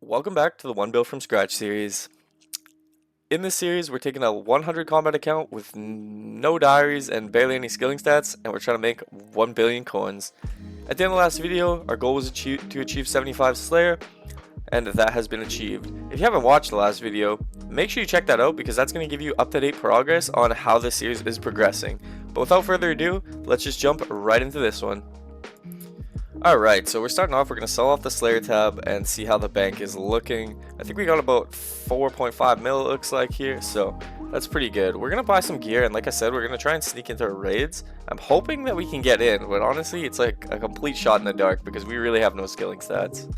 Welcome back to the One Build from Scratch series. In this series, we're taking a 100 combat account with no diaries and barely any skilling stats, and we're trying to make 1 billion coins. At the end of the last video, our goal was to achieve 75 Slayer, and that has been achieved. If you haven't watched the last video, make sure you check that out because that's going to give you up-to-date progress on how this series is progressing. But without further ado, let's just jump right into this one. Alright, so we're starting off, we're going to sell off the Slayer tab and see how the bank is looking. I think we got about 4.5 mil it looks like here, so that's pretty good. We're going to buy some gear, and like I said, we're going to try and sneak into our raids. I'm hoping that we can get in, but honestly, it's like a complete shot in the dark because we really have no skilling stats.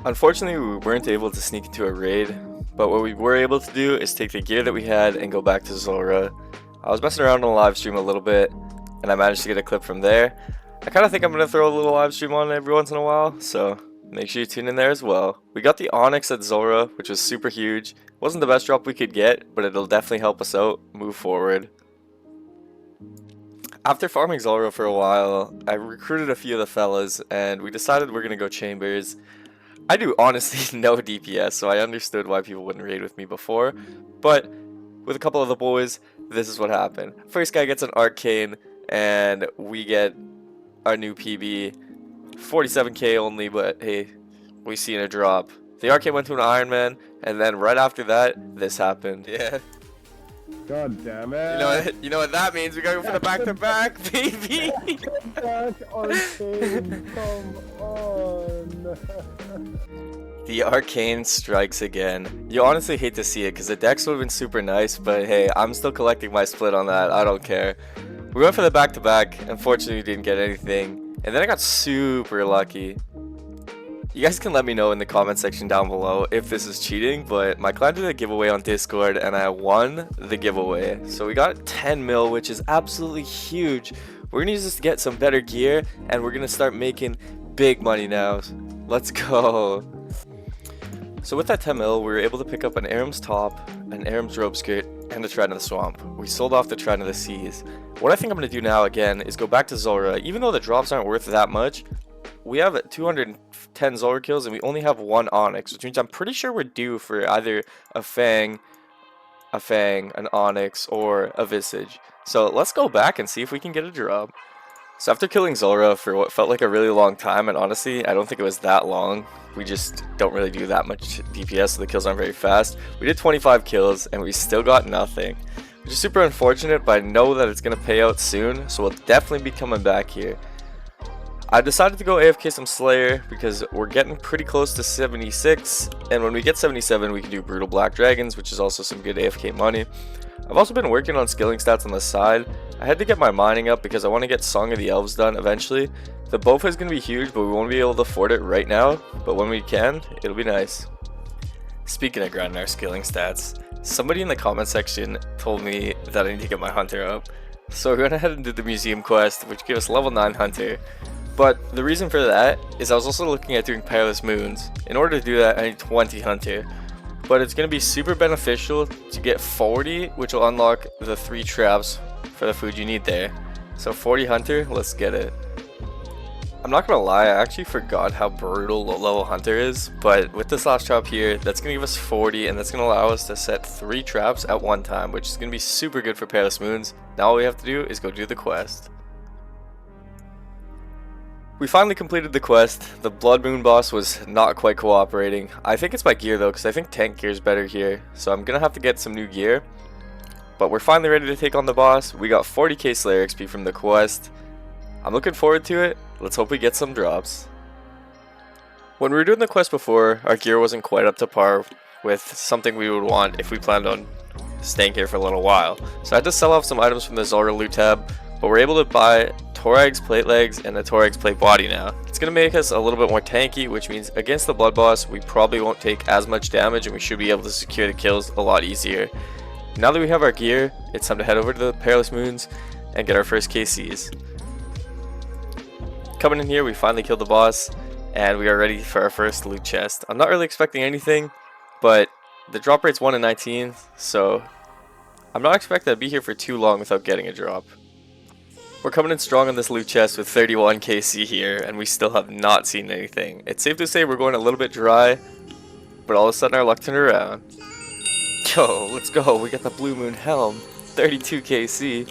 Unfortunately, we weren't able to sneak into a raid, but what we were able to do is take the gear that we had and go back to Zora. I was messing around on the live stream a little bit, and I managed to get a clip from there. I kind of think I'm going to throw a little live stream on every once in a while, so make sure you tune in there as well. We got the Onyx at Zora, which was super huge. Wasn't the best drop we could get, but it'll definitely help us out move forward. After farming Zora for a while, I recruited a few of the fellas, and we decided we're going to go Chambers. I do honestly no DPS, so I understood why people wouldn't raid with me before, but with a couple of the boys, this is what happened. First guy gets an Arcane, and we get our new PB, 47k only, but hey, we seen a drop. The Arcane went to an Iron Man, and then right after that, this happened. Yeah. God damn it. You know what that means? We gotta go for the back-to-back, baby! Back Arcane, come on. The Arcane strikes again. You honestly hate to see it, because the decks would have been super nice, but hey, I'm still collecting my split on that, I don't care. We went for the back-to-back, unfortunately we didn't get anything, and then I got super lucky. You guys can let me know in the comment section down below if this is cheating, but my clan did a giveaway on Discord and I won the giveaway. So we got 10 mil, which is absolutely huge. We're gonna use this to get some better gear, and we're gonna start making big money now. Let's go. So with that 10 mil, we were able to pick up an Aram's top, an Aram's robe skirt, and a Trident of the Swamp. We sold off the Trident of the Seas. What I think I'm going to do now again is go back to Zora. Even though the drops aren't worth that much, we have 210 Zora kills and we only have one Onyx, which means I'm pretty sure we're due for either a Fang, an Onyx, or a Visage. So let's go back and see if we can get a drop. So after killing Zora for what felt like a really long time, and honestly, I don't think it was that long. We just don't really do that much DPS, so the kills aren't very fast. We did 25 kills, and we still got nothing, which is super unfortunate, but I know that it's going to pay out soon, so we'll definitely be coming back here. I decided to go AFK some Slayer, because we're getting pretty close to 76, and when we get 77, we can do Brutal Black Dragons, which is also some good AFK money. I've also been working on skilling stats on the side. I had to get my mining up because I want to get Song of the Elves done eventually. The Bofa is going to be huge, but we won't be able to afford it right now. But when we can, it'll be nice. Speaking of grinding our skilling stats, somebody in the comment section told me that I need to get my Hunter up. So we went ahead and did the Museum quest, which gave us level 9 Hunter. But the reason for that is I was also looking at doing Perilous Moons. In order to do that, I need 20 Hunter. But it's going to be super beneficial to get 40, which will unlock the 3 traps for the food you need there. So 40 Hunter, let's get it. I'm not going to lie, I actually forgot how brutal low level Hunter is, but with this last trap here, that's going to give us 40, and that's going to allow us to set 3 traps at one time, which is going to be super good for Perilous Moons. Now all we have to do is go do the quest. We finally completed the quest. The Blood Moon boss was not quite cooperating. I think it's my gear though, because I think tank gear is better here. So I'm going to have to get some new gear. But we're finally ready to take on the boss. We got 40k Slayer XP from the quest. I'm looking forward to it. Let's hope we get some drops. When we were doing the quest before, our gear wasn't quite up to par with something we would want if we planned on staying here for a little while. So I had to sell off some items from the Zora loot tab, but we're able to buy Torag's plate legs and the Torag's plate body now. It's going to make us a little bit more tanky, which means against the blood boss we probably won't take as much damage and we should be able to secure the kills a lot easier. Now that we have our gear, it's time to head over to the Perilous Moons and get our first KCs. Coming in here, we finally killed the boss and we are ready for our first loot chest. I'm not really expecting anything, but the drop rate's 1 in 19, so I'm not expecting to be here for too long without getting a drop. We're coming in strong on this loot chest with 31 KC here, and we still have not seen anything. It's safe to say we're going a little bit dry, but all of a sudden our luck turned around. Yo, let's go. We got the Blue Moon Helm. 32 KC.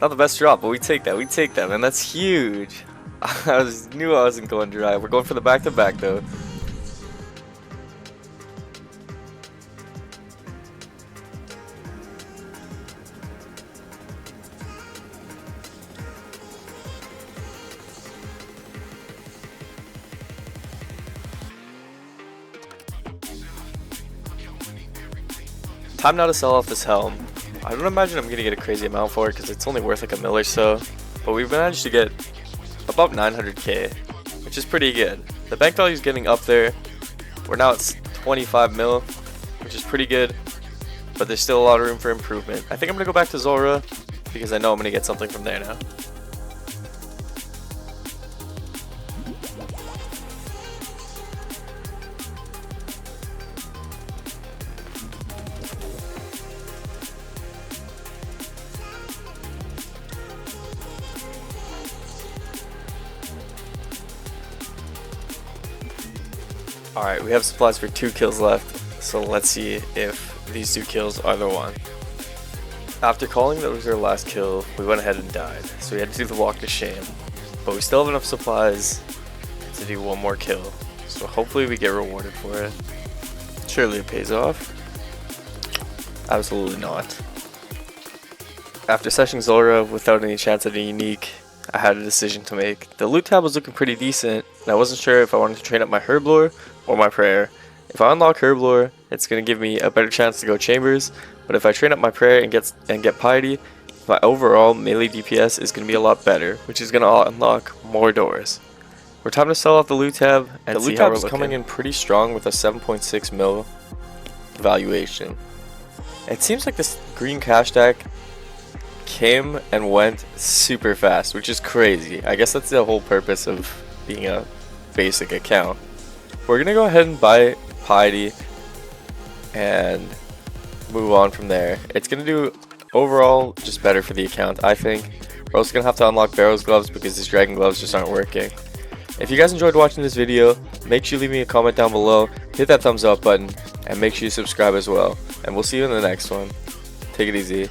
Not the best drop, but we take that. We take that, man. That's huge. Knew I wasn't going dry. We're going for the back-to-back, though. Time now to sell off this helm. I don't imagine I'm gonna get a crazy amount for it because it's only worth like $1 or so, but we've managed to get about 900k, which is pretty good. The bank value is getting up there. We're now at 25 mil, which is pretty good, but there's still a lot of room for improvement. I think I'm gonna go back to Zora because I know I'm gonna get something from there now. Alright, we have supplies for 2 kills left, so let's see if these 2 kills are the one. After calling that was our last kill, we went ahead and died, so we had to do the walk to shame. But we still have enough supplies to do one more kill, so hopefully we get rewarded for it. Surely it pays off. Absolutely not. After seshing Zora without any chance at a unique, I had a decision to make. The loot tab was looking pretty decent, and I wasn't sure if I wanted to train up my Herblore or my Prayer. If I unlock Herblore, it's going to give me a better chance to go Chambers, but if I train up my Prayer and get Piety, my overall melee DPS is going to be a lot better, which is going to unlock more doors. We're time to sell off the loot tab, and the loot tab is coming in pretty strong with a 7.6 mil valuation. It seems like this green cash stack came and went super fast, which is crazy. I guess that's the whole purpose of being a basic account. We're gonna go ahead and buy Piety and move on from there. It's gonna do overall just better for the account, I think. We're also gonna have to unlock Barrow's gloves because these dragon gloves just aren't working. If you guys enjoyed watching this video, make sure you leave me a comment down below, hit that thumbs up button, and make sure you subscribe as well. And we'll see you in the next one. Take it easy.